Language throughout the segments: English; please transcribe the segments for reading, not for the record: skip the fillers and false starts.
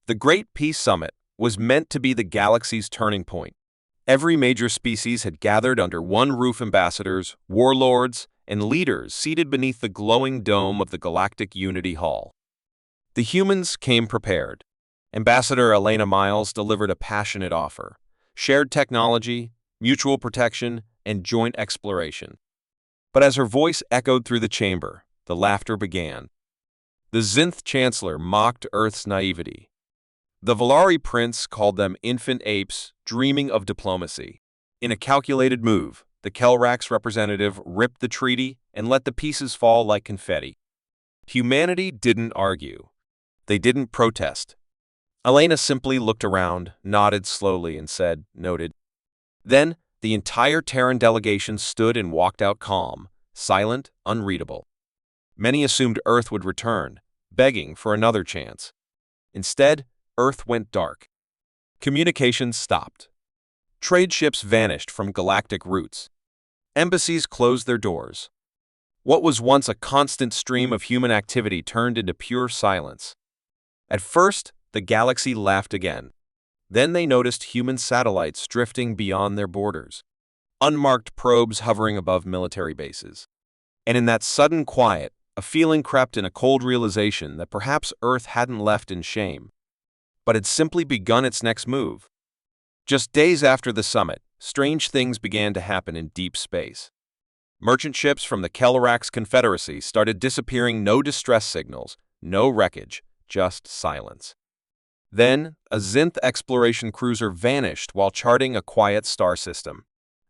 The Great Peace Summit was meant to be the galaxy's turning point. Every major species had gathered under one roof: ambassadors, warlords, and leaders seated beneath the glowing dome of the Galactic Unity Hall. The humans came prepared. Ambassador Elena Miles delivered a passionate offer: shared technology, mutual protection, and joint exploration. But as her voice echoed through the chamber, the laughter began. The Zinth Chancellor mocked Earth's naivety. The Valari Prince called them infant apes dreaming of diplomacy. In a calculated move, the Kelrax representative ripped the treaty and let the pieces fall like confetti. Humanity didn't argue. They didn't protest. Elena simply looked around, nodded slowly, and said, "Noted." Then, the entire Terran delegation stood and walked out calm, silent, unreadable. Many assumed Earth would return, begging for another chance. Instead, Earth went dark. Communications stopped. Trade ships vanished from galactic routes. Embassies closed their doors. What was once a constant stream of human activity turned into pure silence. At first, the galaxy laughed again. Then they noticed human satellites drifting beyond their borders, unmarked probes hovering above military bases. And in that sudden quiet, a feeling crept in, a cold realization that perhaps Earth hadn't left in shame, but had simply begun its next move. Just days after the summit, strange things began to happen in deep space. Merchant ships from the Kelrax Confederacy started disappearing. No distress signals, no wreckage, just silence. Then, a Zinth exploration cruiser vanished while charting a quiet star system.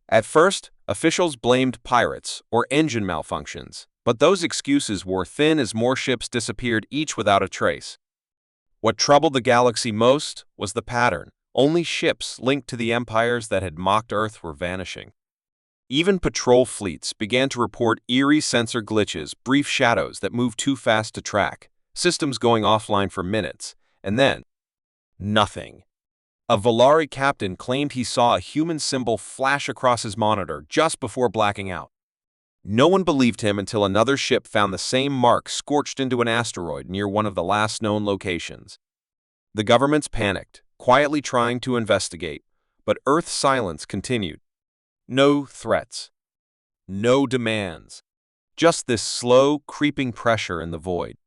At first, officials blamed pirates or engine malfunctions, but those excuses wore thin as more ships disappeared, each without a trace. What troubled the galaxy most was the pattern. Only ships linked to the empires that had mocked Earth were vanishing. Even patrol fleets began to report eerie sensor glitches, brief shadows that moved too fast to track, systems going offline for minutes, and then nothing. A Valari captain claimed he saw a human symbol flash across his monitor just before blacking out. No one believed him until another ship found the same mark scorched into an asteroid near one of the last known locations. The governments panicked, quietly trying to investigate, but Earth's silence continued. No threats. No demands. Just this slow, creeping pressure in the void.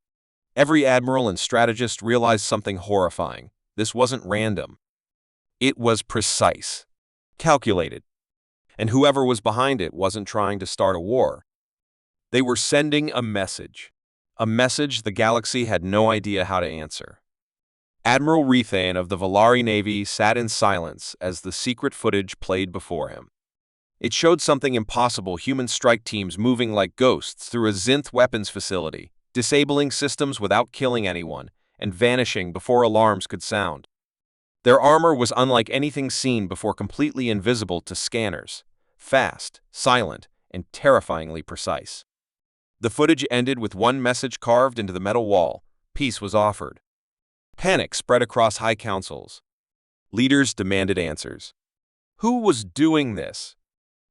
Every admiral and strategist realized something horrifying. This wasn't random. It was precise, calculated. And whoever was behind it wasn't trying to start a war. They were sending a message the galaxy had no idea how to answer. Admiral Rethane of the Valari Navy sat in silence as the secret footage played before him. It showed something impossible: human strike teams moving like ghosts through a Zinth weapons facility, disabling systems without killing anyone, and vanishing before alarms could sound. Their armor was unlike anything seen before, completely invisible to scanners, fast, silent, and terrifyingly precise. The footage ended with one message carved into the metal wall: peace was offered. Panic spread across high councils. Leaders demanded answers. Who was doing this?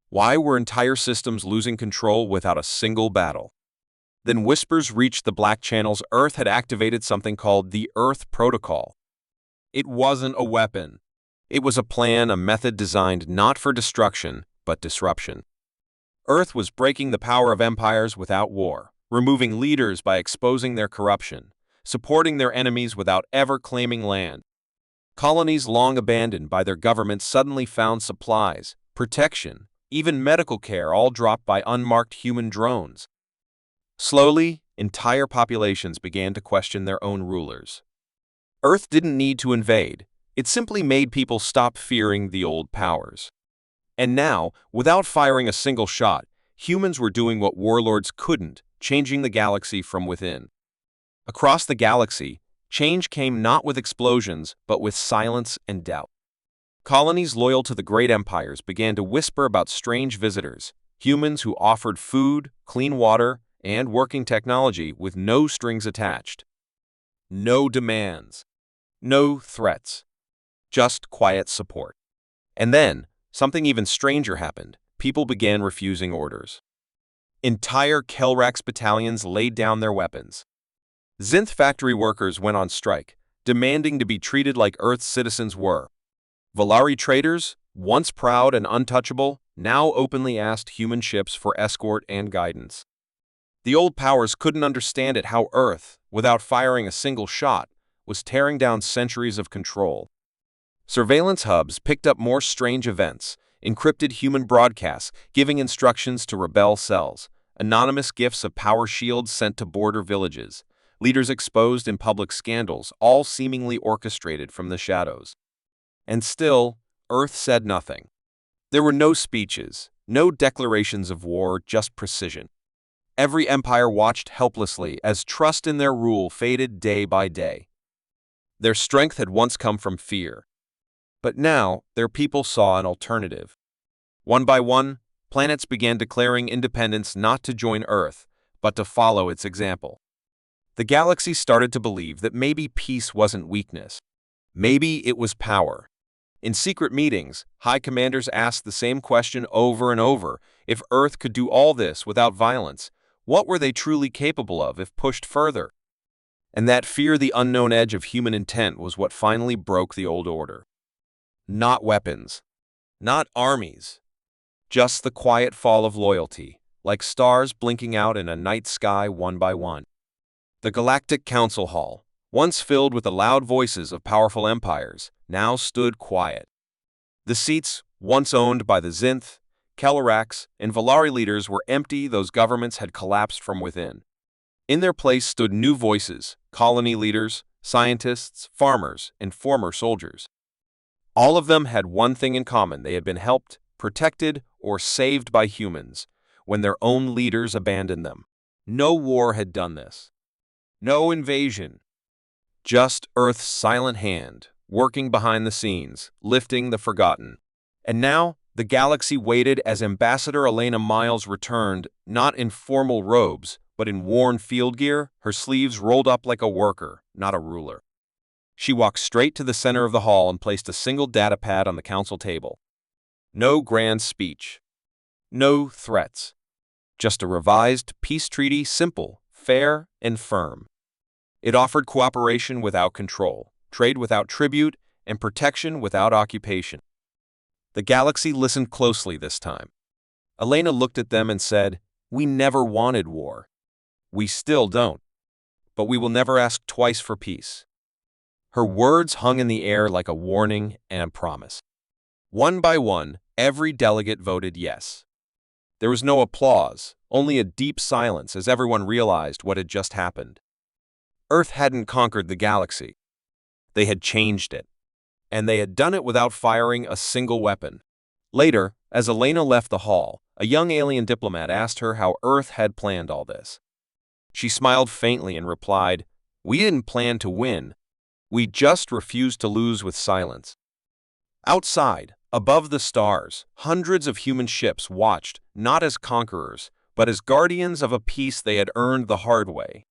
Why were entire systems losing control without a single battle? Then whispers reached the Black Channels. Earth had activated something called the Earth Protocol. It wasn't a weapon. It was a plan, a method designed not for destruction, but disruption. Earth was breaking the power of empires without war, removing leaders by exposing their corruption, supporting their enemies without ever claiming land. Colonies long abandoned by their governments suddenly found supplies, protection, even medical care, all dropped by unmarked human drones. Slowly, entire populations began to question their own rulers. Earth didn't need to invade. It simply made people stop fearing the old powers. And now, without firing a single shot, humans were doing what warlords couldn't, changing the galaxy from within. Across the galaxy, change came not with explosions, but with silence and doubt. Colonies loyal to the great empires began to whisper about strange visitors, humans who offered food, clean water, and working technology with no strings attached. No demands. No threats. Just quiet support. And then, something even stranger happened. People began refusing orders. Entire Kelrax battalions laid down their weapons. Zinth factory workers went on strike, demanding to be treated like Earth's citizens were. Valari traders, once proud and untouchable, now openly asked human ships for escort and guidance. The old powers couldn't understand it how Earth, without firing a single shot, was tearing down centuries of control. Surveillance hubs picked up more strange events, encrypted human broadcasts giving instructions to rebel cells, anonymous gifts of power shields sent to border villages, leaders exposed in public scandals, all seemingly orchestrated from the shadows. And still, Earth said nothing. There were no speeches, no declarations of war, just precision. Every empire watched helplessly as trust in their rule faded day by day. Their strength had once come from fear. But now, their people saw an alternative. One by one, planets began declaring independence not to join Earth, but to follow its example. The galaxy started to believe that maybe peace wasn't weakness. Maybe it was power. In secret meetings, high commanders asked the same question over and over. If Earth could do all this without violence, what were they truly capable of if pushed further? And that fear, the unknown edge of human intent, was what finally broke the old order. Not weapons, not armies, just the quiet fall of loyalty, like stars blinking out in a night sky one by one. The Galactic Council Hall, once filled with the loud voices of powerful empires, now stood quiet. The seats, once owned by the Zinth, Kelarax, and Valari leaders, were empty. Those governments had collapsed from within. In their place stood new voices, colony leaders, scientists, farmers, and former soldiers. All of them had one thing in common: they had been helped, protected, or saved by humans when their own leaders abandoned them. No war had done this. No invasion. Just Earth's silent hand, working behind the scenes, lifting the forgotten. And now, the galaxy waited as Ambassador Elena Miles returned, not in formal robes, but in worn field gear, her sleeves rolled up like a worker, not a ruler. She walked straight to the center of the hall and placed a single data pad on the council table. No grand speech. No threats. Just a revised peace treaty, simple, fair, and firm. It offered cooperation without control, trade without tribute, and protection without occupation. The galaxy listened closely this time. Elena looked at them and said, "We never wanted war. We still don't. But we will never ask twice for peace." Her words hung in the air like a warning and a promise. One by one, every delegate voted yes. There was no applause, only a deep silence as everyone realized what had just happened. Earth hadn't conquered the galaxy. They had changed it. And they had done it without firing a single weapon. Later, as Elena left the hall, a young alien diplomat asked her how Earth had planned all this. She smiled faintly and replied, "We didn't plan to win. We just refused to lose with silence." Outside, above the stars, hundreds of human ships watched, not as conquerors, but as guardians of a peace they had earned the hard way.